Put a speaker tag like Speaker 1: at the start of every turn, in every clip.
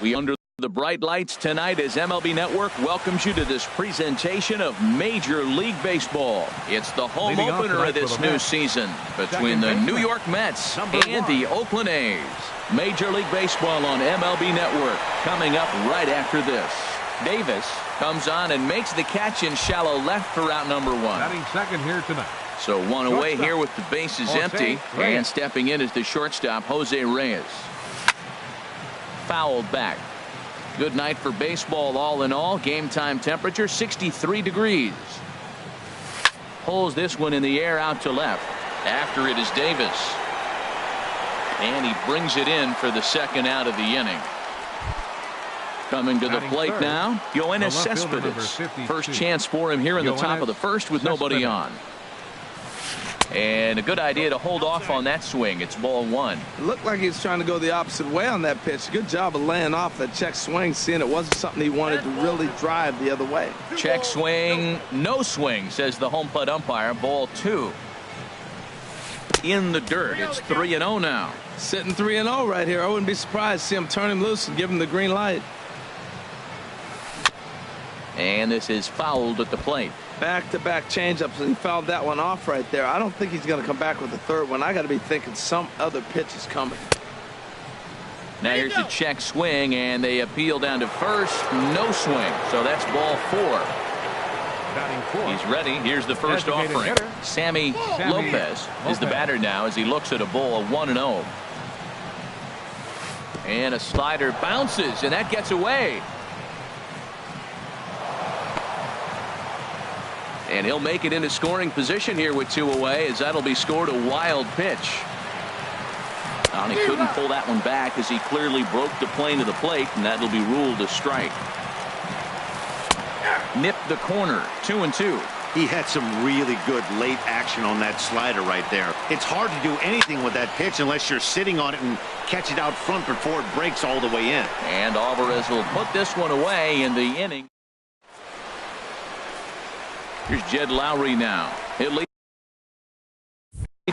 Speaker 1: We under the bright lights tonight as MLB Network welcomes you to this presentation of Major League Baseball. It's the home opener of this new season between the New York Mets and the Oakland A's. Major League Baseball on MLB Network coming up right after this. Davis comes on and makes the catch in shallow left for out number one.
Speaker 2: Batting second here tonight.
Speaker 1: So one away here with the bases empty, and stepping in is the shortstop Jose Reyes. Fouled back. Good night for baseball all in all. Game time temperature 63 degrees. Pulls this one in the air out to left. After it is Davis. And he brings it in for the second out of the inning. Coming to the plate now, Yoenis Cespedes. First chance for him here in the top of the first with nobody on. And a good idea to hold off on that swing. It's ball one.
Speaker 3: It looked like he was trying to go the opposite way on that pitch. Good job of laying off that check swing, seeing it wasn't something he wanted to really drive the other way.
Speaker 1: Check swing, no swing, says the home plate umpire. Ball two. In the dirt. It's 3-0 now.
Speaker 3: Sitting 3-0 right here. I wouldn't be surprised to see him turn him loose and give him the green light.
Speaker 1: And this is fouled at the plate.
Speaker 3: Back-to-back changeups, and he fouled that one off right there. I don't think he's going to come back with the third one. I got to be thinking some other pitch is coming.
Speaker 1: Now here's the check swing, and they appeal down to first. No swing. So that's ball four. He's ready. Here's the first offering. Sammy Lopez is the batter now as he looks at a ball 1-0. And a slider bounces, and that gets away. And he'll make it into scoring position here with two away, as that'll be scored a wild pitch. And he couldn't pull that one back as he clearly broke the plane to the plate, and that'll be ruled a strike. Nipped the corner, 2-2.
Speaker 4: He had some really good late action on that slider right there. It's hard to do anything with that pitch unless you're sitting on it and catch it out front before it breaks all the way in.
Speaker 1: And Alvarez will put this one away in the inning. Here's Jed Lowry now. He'll lead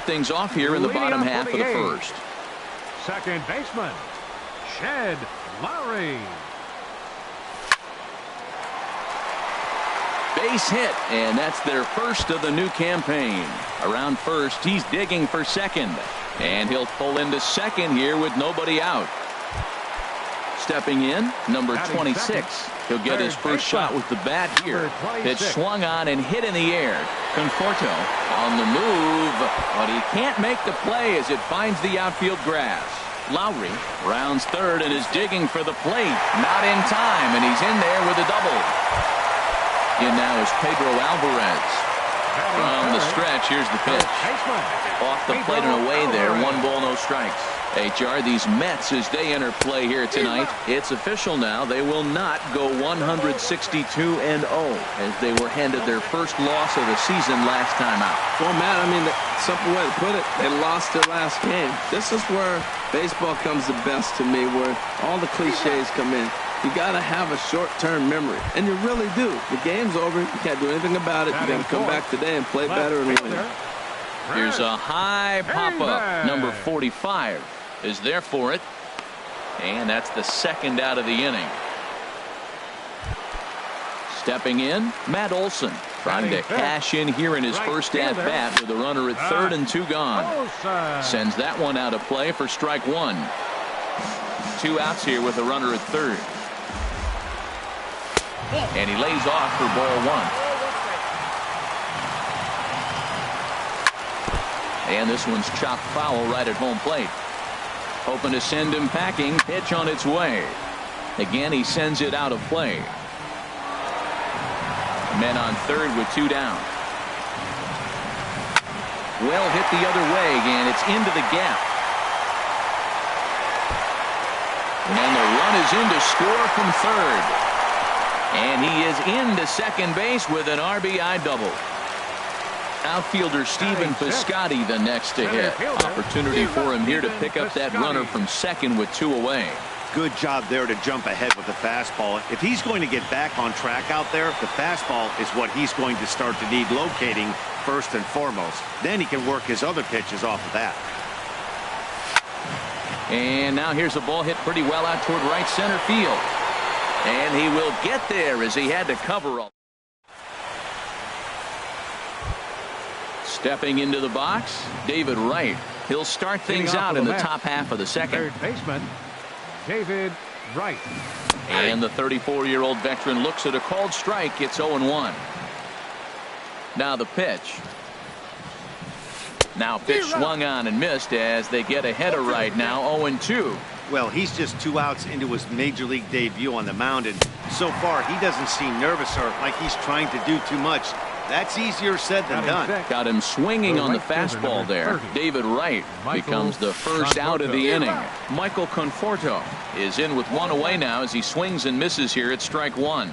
Speaker 1: things off here in the bottom half of the first.
Speaker 2: Second baseman, Jed Lowry.
Speaker 1: Base hit, and that's their first of the new campaign. Around first, he's digging for second. And he'll pull into second here with nobody out. Stepping in, number 26. He'll get his first shot with the bat here. It's swung on and hit in the air. Conforto on the move, but he can't make the play as it finds the outfield grass. Lowry rounds third and is digging for the plate. Not in time, and he's in there with a double. In now is Pedro Alvarez. From the stretch, here's the pitch. Off the plate and away there. 1 ball, no strikes. HR, these Mets, as they enter play here tonight, it's official now. They will not go 162-0 as they were handed their first loss of the season last time out.
Speaker 3: Well, Matt, I mean, simple way to put it, they lost their last game. This is where baseball comes the best to me, where all the cliches come in. You got to have a short-term memory, and you really do. The game's over. You can't do anything about it. You got to come back today and play better and win.
Speaker 1: Here's a high pop-up. Number 45 is there for it, and that's the second out of the inning. Stepping in, Matt Olson, trying to cash in here in his first at-bat with a runner at third and 2 gone. Sends that one out of play for strike one. 2 outs here with a runner at third. And he lays off for ball one. And this one's chopped foul right at home plate. Hoping to send him packing. Pitch on its way. Again, he sends it out of play. Men on third with 2 down. Well hit the other way, and it's into the gap. And the run is in to score from third. And he is into second base with an RBI double. Outfielder Stephen Piscotty the next to hit. Opportunity for him here to pick up that runner from second with 2 away.
Speaker 4: Good job there to jump ahead with the fastball. If he's going to get back on track out there, the fastball is what he's going to start to need locating first and foremost. Then he can work his other pitches off of that.
Speaker 1: And now here's a ball hit pretty well out toward right center field. And he will get there as he had to cover all. Stepping into the box, David Wright. He'll start things out in the top half of the second.
Speaker 2: Third baseman, David Wright.
Speaker 1: And the 34-year-old veteran looks at a called strike. It's 0-1. Now the pitch. Now pitch swung on and missed as they get ahead of Wright now 0-2.
Speaker 4: Well, he's just 2 outs into his major league debut on the mound, and so far he doesn't seem nervous or like he's trying to do too much. That's easier said than done.
Speaker 1: Got him swinging on the fastball there. David Wright becomes the first out of the inning. Michael Conforto is in with 1 away now as he swings and misses here at strike 1.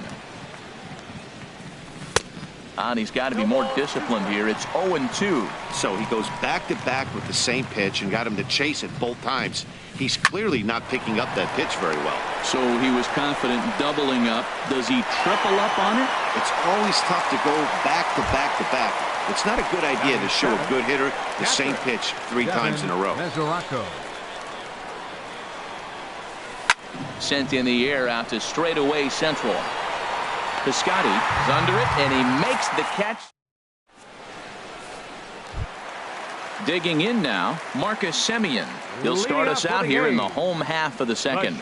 Speaker 1: And he's got to be more disciplined here. It's 0-2.
Speaker 4: So he goes back-to-back with the same pitch and got him to chase it both times. He's clearly not picking up that pitch very well.
Speaker 1: So he was confident doubling up. Does he triple up on it?
Speaker 4: It's always tough to go back-to-back-to-back. It's not a good idea to show a good hitter the same pitch 3 times in a row.
Speaker 1: Sent in the air out to straightaway central. Piscotty is under it, and he makes the catch. Digging in now, Marcus Semien. He'll start us out here in the home half of the second.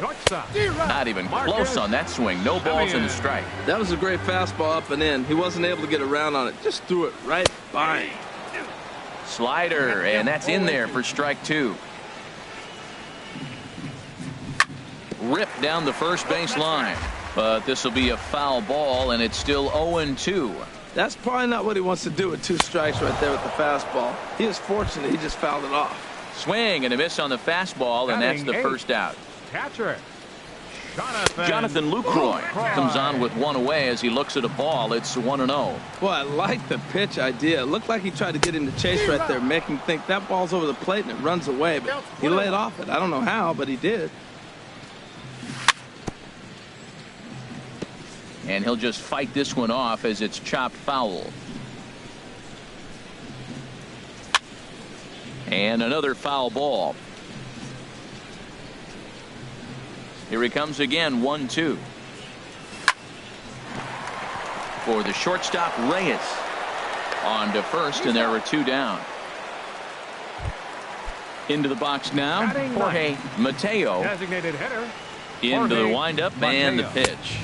Speaker 1: Not even close on that swing. No balls in the strike.
Speaker 3: That was a great fastball up and in. He wasn't able to get around on it. Just threw it right by him.
Speaker 1: Slider, and that's in there for strike 2. Ripped down the first base line. But this will be a foul ball, and it's still 0-2.
Speaker 3: That's probably not what he wants to do with 2 strikes right there with the fastball. He was fortunate. He just fouled it off.
Speaker 1: Swing and a miss on the fastball, and that's the first out.
Speaker 2: Catcher,
Speaker 1: Jonathan Lucroy comes on with 1 away as he looks at a ball. It's 1-0.
Speaker 3: Boy, I like the pitch idea. It looked like he tried to get him to chase right there, make him think that ball's over the plate and it runs away. But he laid off it. I don't know how, but he did.
Speaker 1: And he'll just fight this one off as it's chopped foul. And another foul ball. Here he comes again, 1-2. For the shortstop, Reyes. On to first, and there are 2 down. Into the box now, Jorge Mateo.
Speaker 2: Designated hitter.
Speaker 1: Into the windup and the pitch.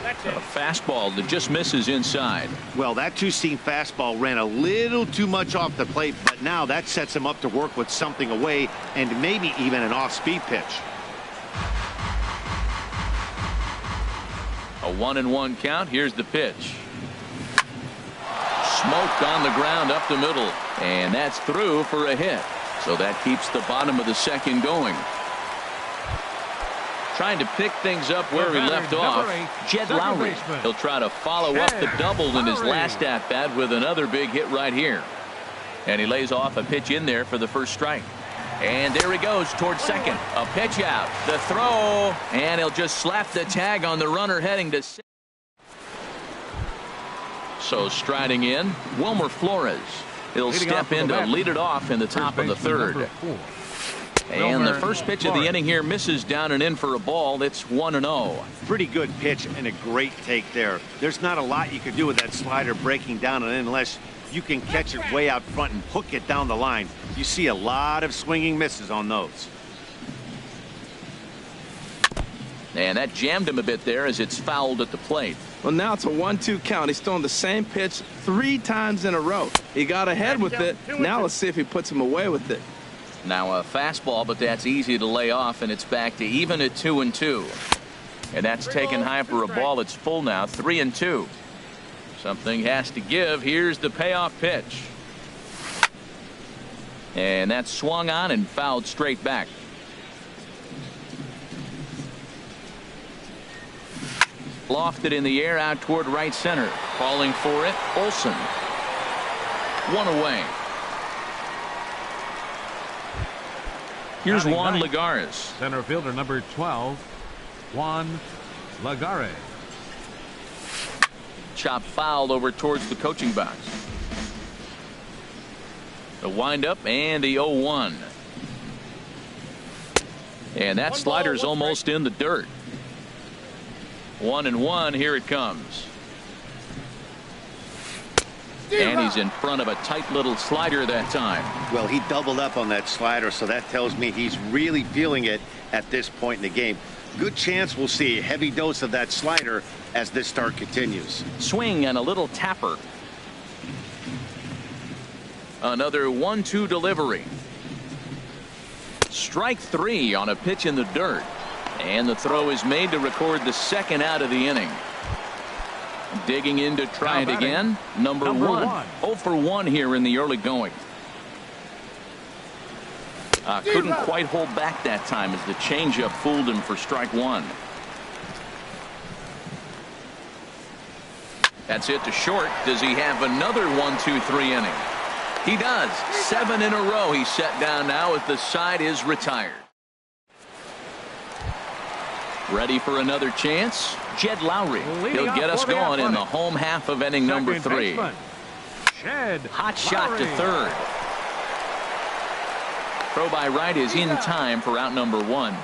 Speaker 1: A fastball that just misses inside.
Speaker 4: Well, that 2-seam fastball ran a little too much off the plate, but now that sets him up to work with something away and maybe even an off-speed pitch.
Speaker 1: A 1-1 count. Here's the pitch. Smoked on the ground up the middle, and that's through for a hit. So that keeps the bottom of the second going. Trying to pick things up where he left off. Jed Lowry. He'll try to follow up the double in his last at-bat with another big hit right here. And he lays off a pitch in there for the first strike. And there he goes towards second. A pitch out. The throw. And he'll just slap the tag on the runner heading to second. So striding in, Wilmer Flores. He'll step in to lead it off in the top of the third. And the first pitch of the inning here misses down and in for a ball. It's 1-0.
Speaker 4: Pretty good pitch and a great take there. There's not a lot you can do with that slider breaking down and in unless you can catch it way out front and hook it down the line. You see a lot of swinging misses on those.
Speaker 1: And that jammed him a bit there as it's fouled at the plate.
Speaker 3: Well, now it's a 1-2 count. He's throwing the same pitch 3 times in a row. He got ahead with it. Now let's see if he puts him away with it.
Speaker 1: Now a fastball, but that's easy to lay off, and it's back to even at 2-2. And that's taken high for a ball. It's full now, 3-2. Something has to give. Here's the payoff pitch. And that's swung on and fouled straight back. Lofted in the air out toward right center. Falling for it, Olsen. 1 away. Here's Juan Lagares.
Speaker 2: Center fielder number 12, Juan Lagares.
Speaker 1: Chop fouled over towards the coaching box. The windup and the 0-1. And that slider's almost in the dirt. 1-1. Here it comes. And he's in front of a tight little slider that time.
Speaker 4: Well, he doubled up on that slider, so that tells me he's really feeling it at this point in the game. Good chance we'll see a heavy dose of that slider as this start continues.
Speaker 1: Swing and a little tapper. Another 1-2 delivery. Strike 3 on a pitch in the dirt. And the throw is made to record the second out of the inning. Digging in to try it again. Number one. 0 for 1 here in the early going. Couldn't quite hold back that time as the changeup fooled him for strike 1. That's it to short. Does he have another 1-2-3 inning? He does. 7 in a row he's set down now as the side is retired. Ready for another chance? Jed Lowry. He'll get us going in the home half of inning number 3. Hot shot to third. Throw by right is in time for out number 1.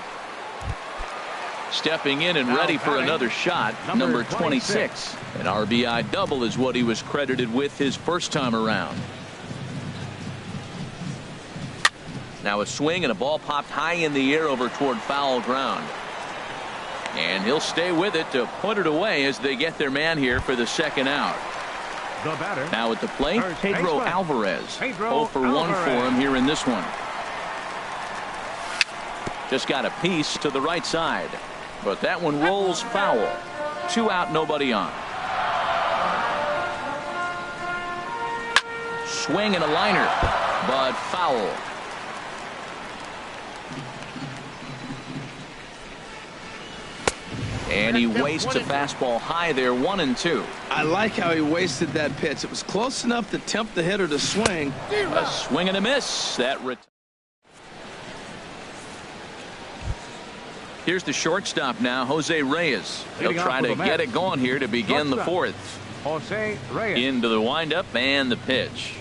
Speaker 1: Stepping in and ready for another shot, number 26. An RBI double is what he was credited with his first time around. Now a swing and a ball popped high in the air over toward foul ground. And he'll stay with it to put it away as they get their man here for the second out.
Speaker 2: The batter.
Speaker 1: Now at the plate, Pedro Alvarez. 0 for 1 for him here in this one. Just got a piece to the right side. But that one rolls foul. 2 out, nobody on. Swing and a liner, but foul. And he wastes a fastball high there, 1-2.
Speaker 3: I like how he wasted that pitch. It was close enough to tempt the hitter to swing.
Speaker 1: A swing and a miss. Here's the shortstop now, Jose Reyes. He'll try to get it going here to begin the 4th.
Speaker 2: Jose Reyes.
Speaker 1: Into the windup and the pitch.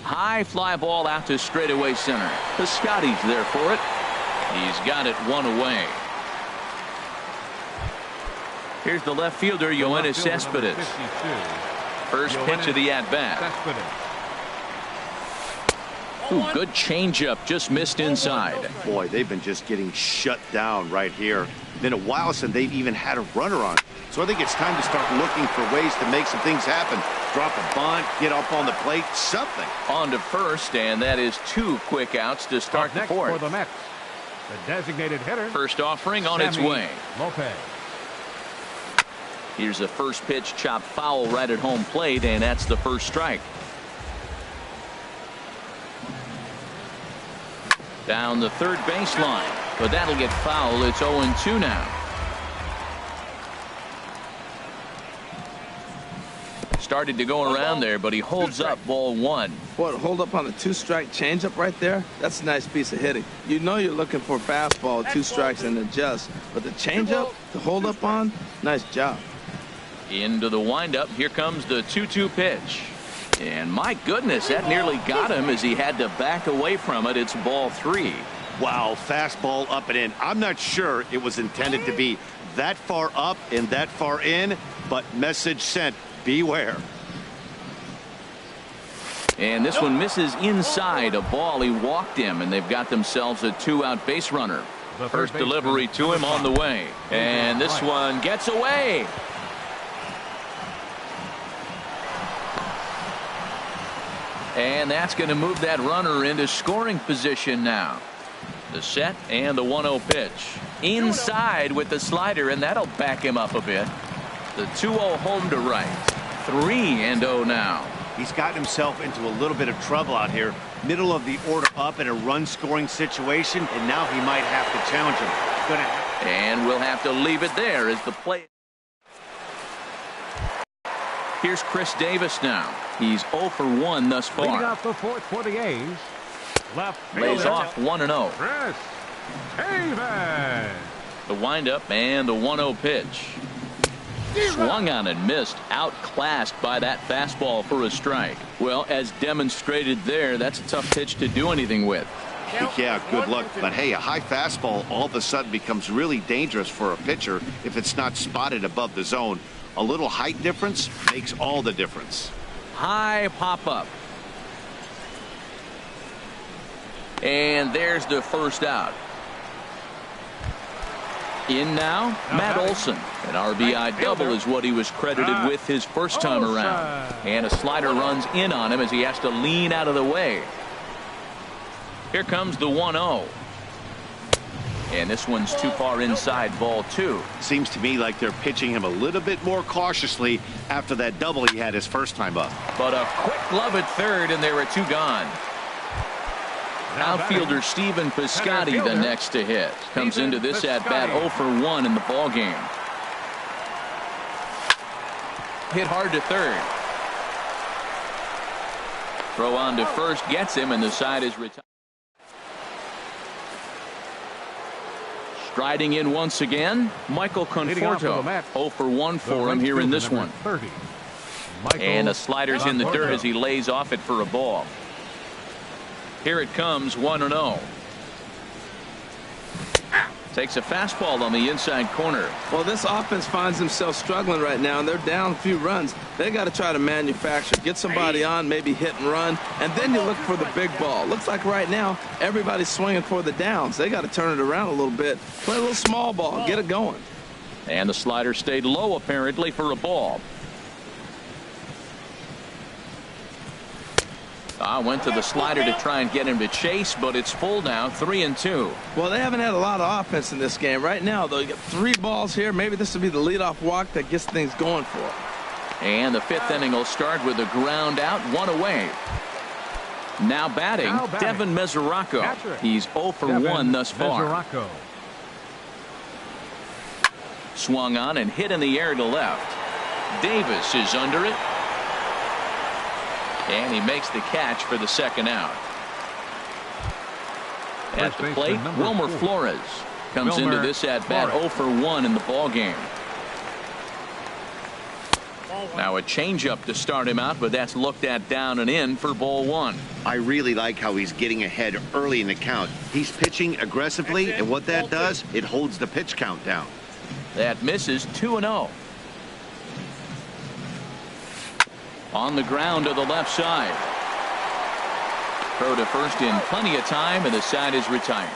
Speaker 1: High fly ball out to straightaway center. Piscotty's there for it. He's got it 1 away. Here's the left fielder, Yoenis Cespedes. First pitch of the at-bat. Ooh, good changeup, just missed inside.
Speaker 4: Boy, they've been just getting shut down right here. Been a while since they've even had a runner on. So I think it's time to start looking for ways to make some things happen. Drop a bunt, get up on the plate, something.
Speaker 1: On to first, and that is 2 quick outs to start the 4th.
Speaker 2: For the Mets, the designated hitter.
Speaker 1: First offering on its way.
Speaker 2: Lopez.
Speaker 1: Here's the first pitch, chopped foul right at home plate, and that's the first strike. Down the third baseline, but that'll get foul. It's 0-2 now. Started to go around there, but he holds up ball 1.
Speaker 3: What, hold up on a 2-strike changeup right there? That's a nice piece of hitting. You know you're looking for a fastball, 2 strikes and adjust. But the changeup to hold up on, nice job.
Speaker 1: Into the windup. Here comes the 2-2 pitch. And my goodness, that nearly got him as he had to back away from it. It's ball 3.
Speaker 4: Wow, fastball up and in. I'm not sure it was intended to be that far up and that far in, but message sent, beware.
Speaker 1: And this one misses inside a ball. He walked him, and they've got themselves a 2-out base runner. First delivery to him on the way. And this one gets away. And that's going to move that runner into scoring position now. The set and the 1-0 pitch. Inside with the slider, and that'll back him up a bit. The 2-0 home to right. 3-0 now.
Speaker 4: He's gotten himself into a little bit of trouble out here. Middle of the order up in a run-scoring situation, and now he might have to challenge him.
Speaker 1: And we'll have to leave it there as the play. Here's Chris Davis now. He's 0 for 1 thus far.
Speaker 2: Leading off the 4th for the A's. Left
Speaker 1: lays off 1-0.
Speaker 2: Chris Davis.
Speaker 1: The windup and the 1-0 pitch. Swung on and missed. Outclassed by that fastball for a strike. Well, as demonstrated there, that's a tough pitch to do anything with.
Speaker 4: Yeah, good luck. But hey, a high fastball all of a sudden becomes really dangerous for a pitcher if it's not spotted above the zone. A little height difference makes all the difference.
Speaker 1: High pop-up. And there's the first out. In now, Matt Olson. An RBI double is what he was credited with his first time around. And a slider runs in on him as he has to lean out of the way. Here comes the 1-0. And this one's too far inside, ball 2.
Speaker 4: Seems to me like they're pitching him a little bit more cautiously after that double he had his first time up.
Speaker 1: But a quick glove at third, and there are 2 gone. Outfielder Stephen Piscotty the next to hit. Comes into this at-bat 0 for 1 in the ball game. Hit hard to third. Throw on to first gets him, and the side is retired. Striding in once again, Michael Conforto. 0 for 1 for him here in this one. And a slider's in the dirt as he lays off it for a ball. Here it comes, 1-0. Takes a fastball on the inside corner.
Speaker 3: Well, this offense finds themselves struggling right now, and they're down a few runs. They got to try to manufacture, get somebody on, maybe hit and run, and then you look for the big ball. Looks like right now everybody's swinging for the downs. They got to turn it around a little bit, play a little small ball, get it going.
Speaker 1: And the slider stayed low apparently for a ball. Went to the slider to try and get him to chase, but it's full now, 3-2.
Speaker 3: Well, they haven't had a lot of offense in this game. Right now, though, you got 3 balls here. Maybe this will be the leadoff walk that gets things going for them.
Speaker 1: And the 5th inning will start with a ground out, 1 away. Now batting, Devin Mesoraco. He's 0 for 1 thus far. Swung on and hit in the air to left. Davis is under it. And he makes the catch for the second out. At the plate, Wilmer Flores comes into this at-bat 0 for 1 in the ball game. Now a changeup to start him out, but that's looked at down and in for ball 1.
Speaker 4: I really like how he's getting ahead early in the count. He's pitching aggressively, and what that does, it holds the pitch count down.
Speaker 1: That misses, 2-0. On the ground to the left side. Throw to first in plenty of time, and the side is retired.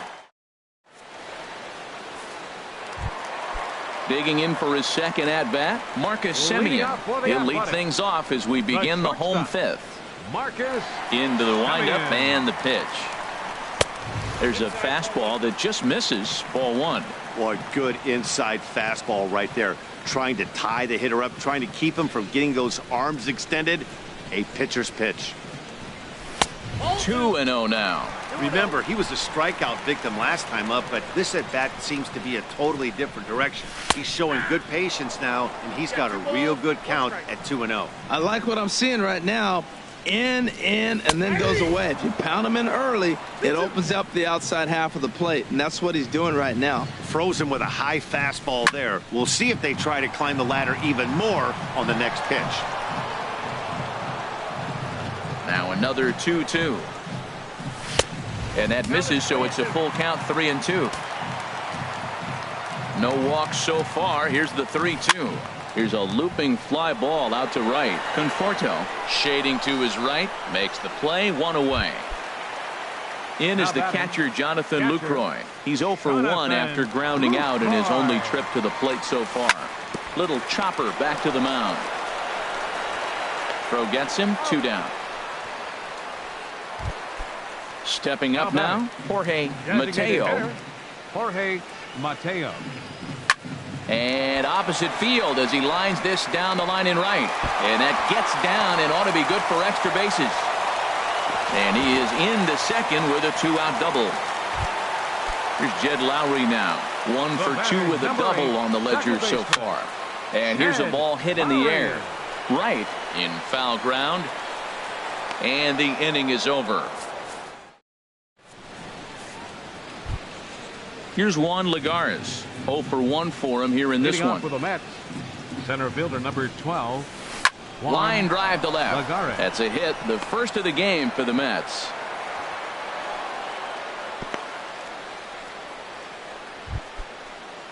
Speaker 1: Digging in for his second at-bat, Marcus Semien. He'll lead things off as we begin the home 5th. Into the windup and the pitch. There's a fastball that just misses, ball 1.
Speaker 4: Boy, good inside fastball right there. Trying to tie the hitter up, trying to keep him from getting those arms extended. A pitcher's pitch.
Speaker 1: 2-0 now.
Speaker 4: Remember, he was a strikeout victim last time up, but this at-bat seems to be a totally different direction. He's showing good patience now, and he's got a real good count at 2-0.
Speaker 3: I like what I'm seeing right now. In, and then goes away. If you pound him in early, it opens up the outside half of the plate, and that's what he's doing right now.
Speaker 4: Froze him with a high fastball there. We'll see if they try to climb the ladder even more on the next pitch.
Speaker 1: Now another 2-2. And that misses, so it's a full count, 3-2. No walks so far. Here's the 3-2. Here's a looping fly ball out to right. Conforto shading to his right, makes the play, 1 away. In is the catcher, Jonathan Lucroy. He's 0 for 1 after grounding out in his only trip to the plate so far. Little chopper back to the mound. Throw gets him, 2 down. Stepping up now, Jorge Mateo. And opposite field as he lines this down the line in right. And that gets down and ought to be good for extra bases. And he is into second with a 2-out double. Here's Jed Lowry now. 1 for 2 with a double on the ledger so far. And here's a ball hit in the air. Right in foul ground. And the inning is over. Here's Juan Lagares. 0 for 1 for him here in this one.
Speaker 2: For the Mets, center fielder number 12.
Speaker 1: Line drive to left.
Speaker 2: Lagares.
Speaker 1: That's a hit, the first of the game for the Mets.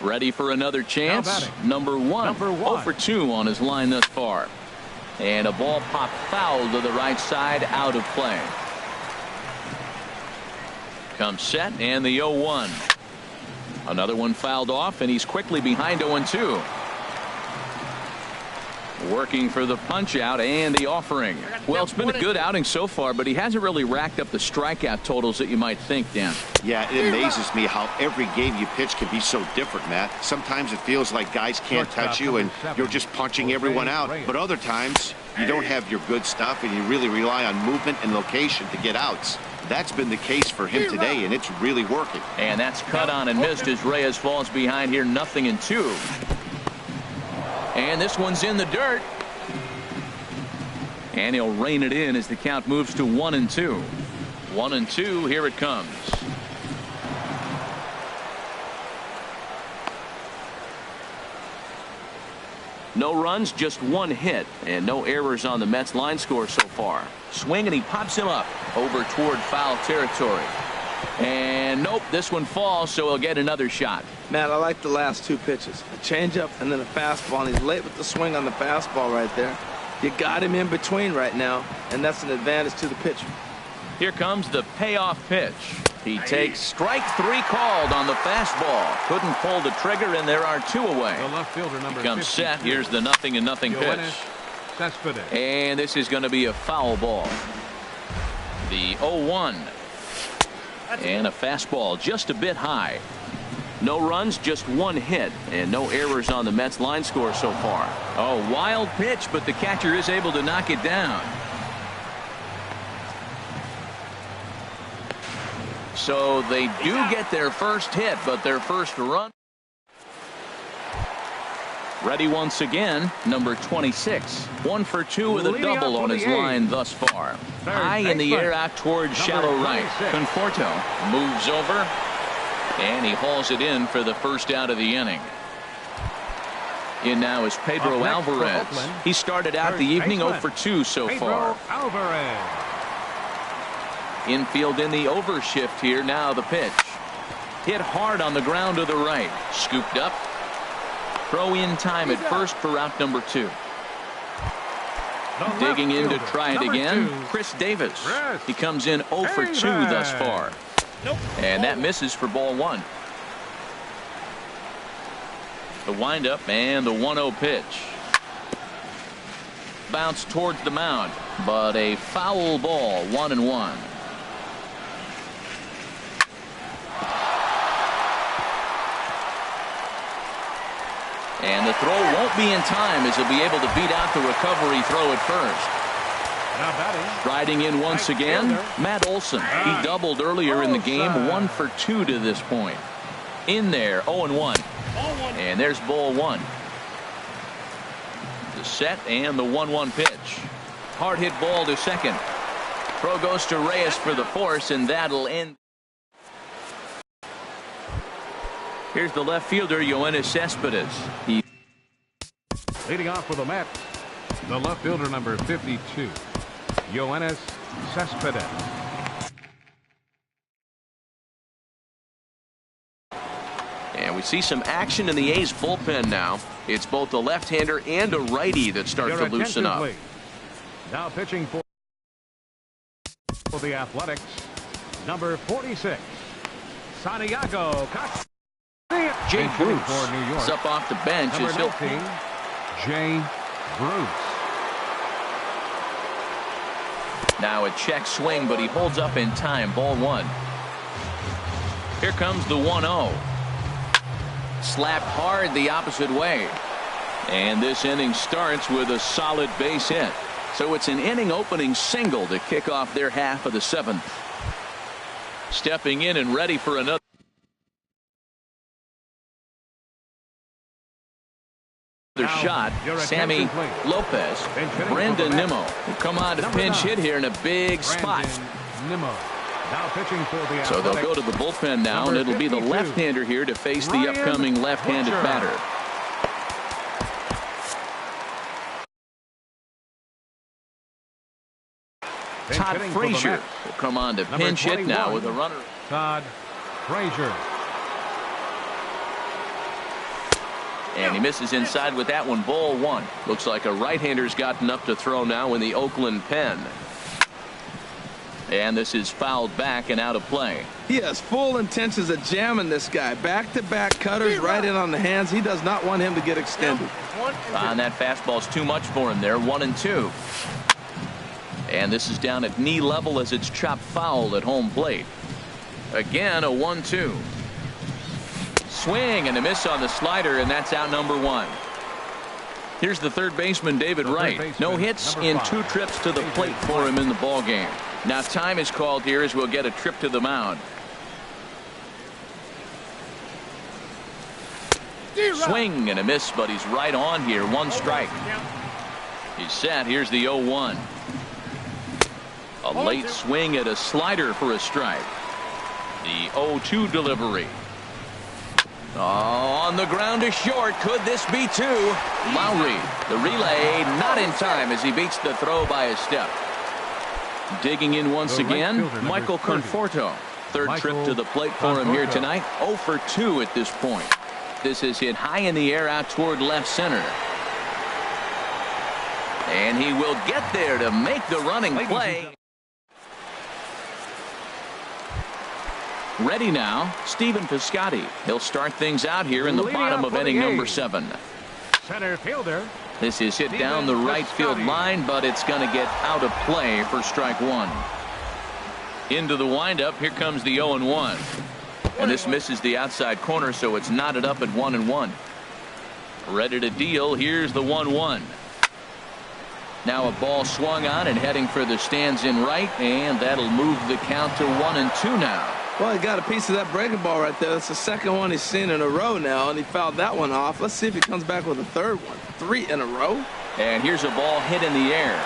Speaker 1: Ready for another chance. Number one. 0 for 2 on his line thus far. And a ball popped foul to the right side, out of play. Comes set, and the 0-1. Another one fouled off, and he's quickly behind 0-2. Working for the punch out and the offering. Well, it's been a good outing so far, but he hasn't really racked up the strikeout totals that you might think, Dan.
Speaker 4: Yeah, it amazes me how every game you pitch can be so different, Matt. Sometimes it feels like guys can't touch you and you're just punching everyone out. But other times you don't have your good stuff and you really rely on movement and location to get outs. That's been the case for him today, and it's really working.
Speaker 1: And that's cut on and missed as Reyes falls behind here, 0-2. And this one's in the dirt. And he'll rein it in as the count moves to 1-2. 1-2, here it comes. No runs, just one hit, and no errors on the Mets line score so far. Swing, and he pops him up over toward foul territory. And nope, this one falls, so he'll get another shot.
Speaker 3: Matt, I like the last two pitches. A changeup and then a fastball, and he's late with the swing on the fastball right there. You got him in between right now, and that's an advantage to the pitcher.
Speaker 1: Here comes the payoff pitch. He takes strike 3 called on the fastball. Couldn't pull the trigger, and there are 2 away.
Speaker 2: The left fielder, number
Speaker 1: Comes
Speaker 2: 52.
Speaker 1: set. Here's the 0-0 pitch. And this is going to be a foul ball. The 0-1. And a fastball just a bit high. No runs, just one hit, and no errors on the Mets line score so far. Oh, wild pitch, but the catcher is able to knock it down. So they do get their first hit, but their first run. Ready once again, number 26. 1 for 2 with a double on his line thus far. High in the air out towards shallow right. Conforto moves over, and he hauls it in for the first out of the inning. In now is Pedro Alvarez. He started out the evening 0 for 2 so far. Infield in the overshift here. Now the pitch. Hit hard on the ground to the right. Scooped up. Throw in time at first for out number 2. Digging in to try it again. Chris Davis. He comes in 0 for 2 thus far. And that misses for ball 1. The windup and the 1-0 pitch. Bounce towards the mound, but a foul ball. 1-1. And the throw won't be in time as he'll be able to beat out the recovery throw at first. Riding in once again, Matt Olson. He doubled earlier in the game, 1 for 2 to this point. In there, 0-1. And there's ball 1. The set and the 1-1 pitch. Hard hit ball to second. Throw goes to Reyes for the force, and that'll end. Here's the left fielder, Yoenis Cespedes.
Speaker 2: Leading off for the Mets, the left fielder, number 52, Yoenis Cespedes.
Speaker 1: And we see some action in the A's bullpen now. It's both a left-hander and a righty that start to loosen up.
Speaker 2: Now pitching for the Athletics, number 46, Santiago Castillo.
Speaker 1: Jay Bruce
Speaker 2: for New York
Speaker 1: is up off the bench.
Speaker 2: Number 19, Jay Bruce.
Speaker 1: Now a check swing, but he holds up in time. Ball 1. Here comes the 1-0. Slapped hard the opposite way. And this inning starts with a solid base hit. So it's an inning opening single to kick off their half of the 7th. Stepping in and ready for another shot, Sammy Lopez. Brandon Nimmo will come on to pinch hit here in a big spot. So they'll go to the bullpen now, and it'll be the left-hander here to face the upcoming left-handed batter. Todd Frazier will come on to pinch hit now with a runner.
Speaker 2: Todd Frazier.
Speaker 1: And he misses inside with that one. Ball one. Looks like a right-hander's gotten up to throw now in the Oakland pen. And this is fouled back and out of play.
Speaker 3: He has full intentions of jamming this guy. Back-to-back cutters right in on the hands. He does not want him to get extended.
Speaker 1: And that fastball's too much for him there. 1-2. And this is down at knee level as it's chopped foul at home plate. Again, a 1-2. Swing and a miss on the slider, and that's out number one. Here's the third baseman, David Wright. No hits in 2 trips to the plate for him in the ball game. Now time is called here as we'll get a trip to the mound. Swing and a miss, but he's right on here. 1 strike. He's set. Here's the 0-1. A late swing at a slider for a strike. The 0-2 delivery. Oh, on the ground to short. Could this be 2? Lowry, the relay, not in time as he beats the throw by a step. Digging in once again, Michael Conforto. Third trip to the plate for him here tonight. 0 for 2 at this point. This is hit high in the air out toward left center. And he will get there to make the running play. Ready now, Stephen Piscotty. He'll start things out here in the bottom of inning number 7.
Speaker 2: Center fielder.
Speaker 1: This is hit down the right field line, but it's going to get out of play for strike 1. Into the windup, here comes the 0-1. And this misses the outside corner, so it's knotted up at 1-1. Ready to deal, here's the 1-1. Now a ball swung on and heading for the stands in right, and that'll move the count to 1-2 now.
Speaker 3: Well, he got a piece of that breaking ball right there. That's the second one he's seen in a row now, and he fouled that one off. Let's see if he comes back with a third one. 3 in a row.
Speaker 1: And here's a ball hit in the air.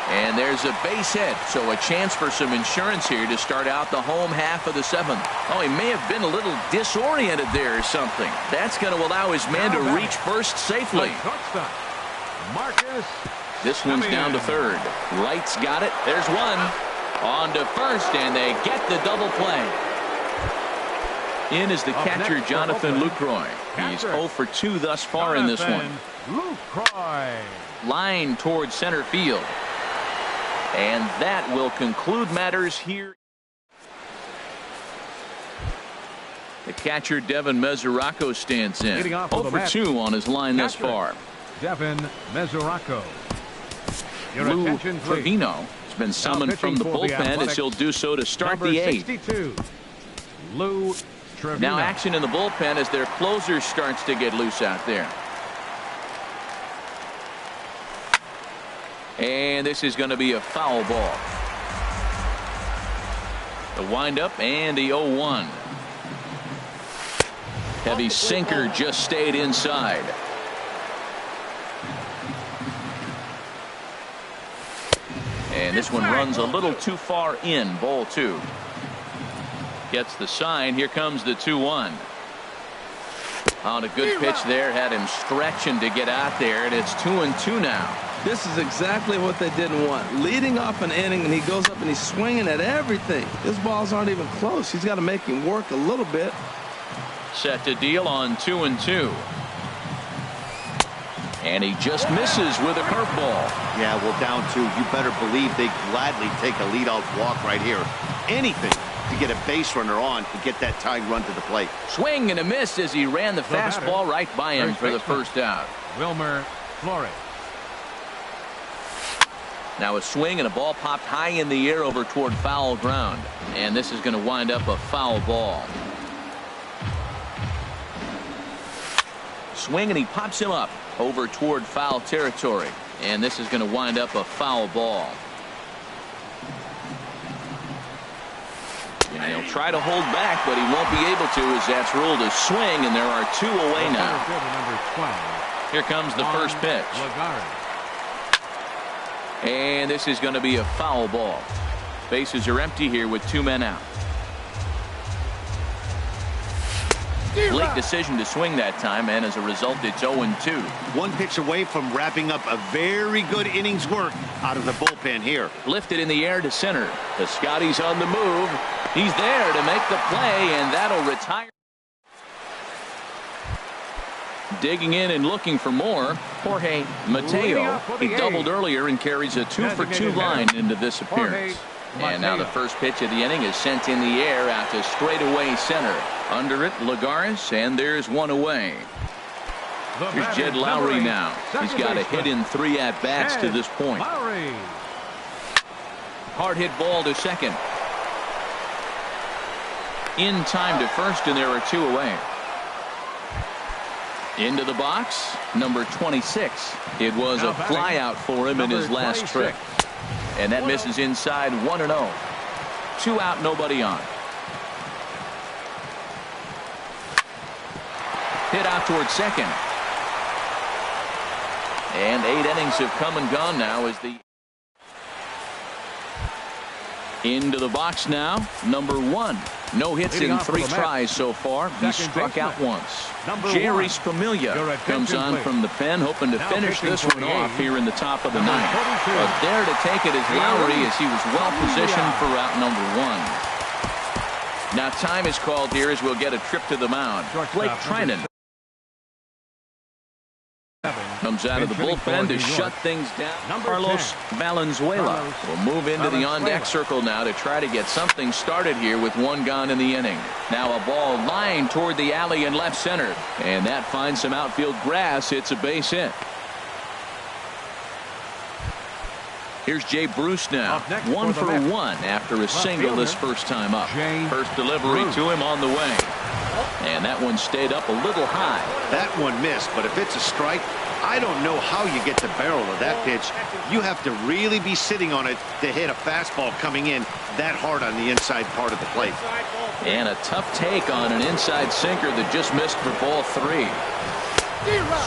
Speaker 1: And there's a base hit, so a chance for some insurance here to start out the home half of the 7th. Oh, he may have been a little disoriented there or something. That's going to allow his man to reach first safely.
Speaker 2: Marcus.
Speaker 1: This one's down to third. Wright's got it. There's one. On to first, and they get the double play. In is the catcher, Jonathan Lucroy. He's 0 for 2 thus far in this one.
Speaker 2: Lucroy.
Speaker 1: Line towards center field. And that will conclude matters here. The catcher, Devin Mesoraco, stands in. 0 for 2 on his line thus far.
Speaker 2: Devin Mesoraco.
Speaker 1: Lou Trevino has been summoned from the bullpen as he'll do so to start the 8th.
Speaker 2: Lou Trevino.
Speaker 1: Now action in the bullpen as their closer starts to get loose out there. And this is going to be a foul ball. The windup and the 0-1. Heavy sinker just stayed inside. And this one runs a little too far in. Ball 2. Gets the sign. Here comes the 2-1. On a good pitch there. Had him stretching to get out there. And it's 2-2 now.
Speaker 3: This is exactly what they didn't want. Leading off an inning, and he goes up and he's swinging at everything. His balls aren't even close. He's got to make him work a little bit.
Speaker 1: Set to deal on 2-2. And he just misses with a curveball.
Speaker 4: Yeah, well, down 2. You better believe they gladly take a leadoff walk right here. Anything to get a base runner on to get that tying run to the plate.
Speaker 1: Swing and a miss as he ran the fastball right by him for the first out.
Speaker 2: Wilmer Flores.
Speaker 1: Now a swing and a ball popped high in the air over toward foul ground. And this is going to wind up a foul ball. Swing and he pops him up over toward foul territory. And this is going to wind up a foul ball. And he'll try to hold back, but he won't be able to as that's ruled a swing, and there are 2 away now. Here comes the first pitch. And this is going to be a foul ball. Bases are empty here with 2 men out. Late decision to swing that time, and as a result, it's 0-2.
Speaker 4: 1 pitch away from wrapping up a very good innings work out of the bullpen here.
Speaker 1: Lifted in the air to center. Piscotty's on the move. He's there to make the play, and that'll retire. Digging in and looking for more, Jorge Mateo. He doubled earlier and carries a 2-for-2 line into this appearance. And now the first pitch of the inning is sent in the air out to straightaway center. Under it, Lagares, and there's one away. Here's Jed Lowry now. He's got a hit in 3 at-bats to this point. Hard hit ball to second. In time to first, and there are 2 away. Into the box, number 26. It was a flyout for him in his last trip. And that misses inside 1-0. 2 out, nobody on. Hit out towards second. And 8 innings have come and gone now as the... Into the box now, number 1. No hits in 3 tries so far. He struck out once. Jerry Familia comes on from the pen, hoping to finish this one off here in the top of the 9th. But there to take it is Lowry, as he was well positioned for out number 1. Now time is called here as we'll get a trip to the mound. Blake Trinan comes out of the bullpen to shut things down. Carlos Valenzuela will move into the on-deck circle now to try to get something started here with 1 gone in the inning. Now a ball lined toward the alley in left center. And that finds some outfield grass. It's a base hit. Here's Jay Bruce now. 1 for 1 after a single this first time up. First delivery to him on the way. And that one stayed up a little high.
Speaker 4: That one missed, but if it's a strike, I don't know how you get the barrel of that pitch. You have to really be sitting on it to hit a fastball coming in that hard on the inside part of the plate.
Speaker 1: And a tough take on an inside sinker that just missed for ball 3.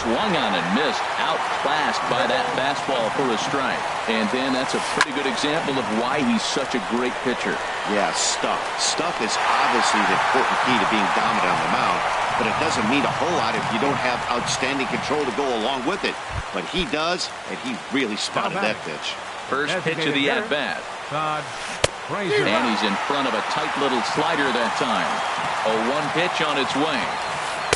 Speaker 1: Swung on and missed, outclassed by that fastball for a strike. And then that's a pretty good example of why he's such a great pitcher.
Speaker 4: Yeah, stuff. Stuff is obviously the important key to being dominant on the mound, but it doesn't mean a whole lot if you don't have outstanding control to go along with it. But he does, and he really spotted that pitch.
Speaker 1: First pitch of the at-bat. And he's in front of a tight little slider that time. A 1 pitch on its way.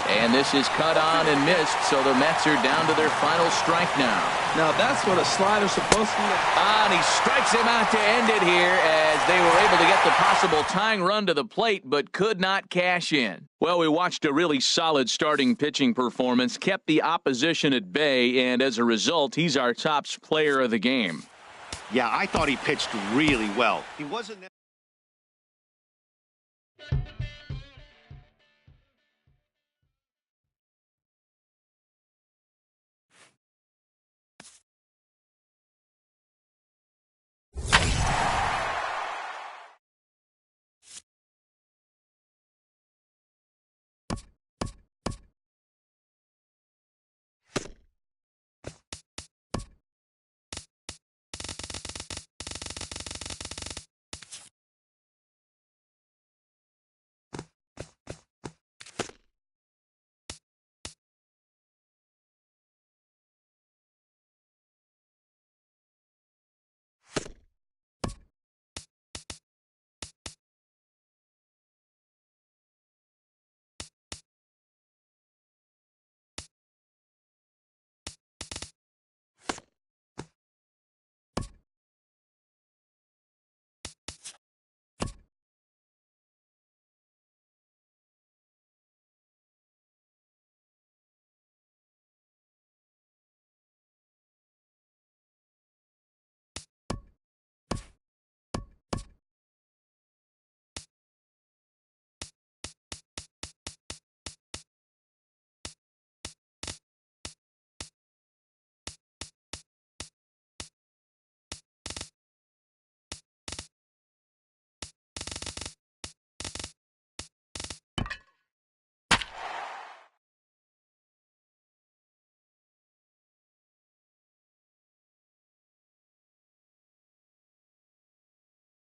Speaker 1: And this is cut on and missed, so the Mets are down to their final strike now.
Speaker 3: Now that's what a slider's supposed to do.
Speaker 1: And he strikes him out to end it here as they were able to get the possible tying run to the plate, but could not cash in. Well, we watched a really solid starting pitching performance, kept the opposition at bay, and as a result, he's our top player of the game.
Speaker 4: Yeah, I thought he pitched really well. He wasn't...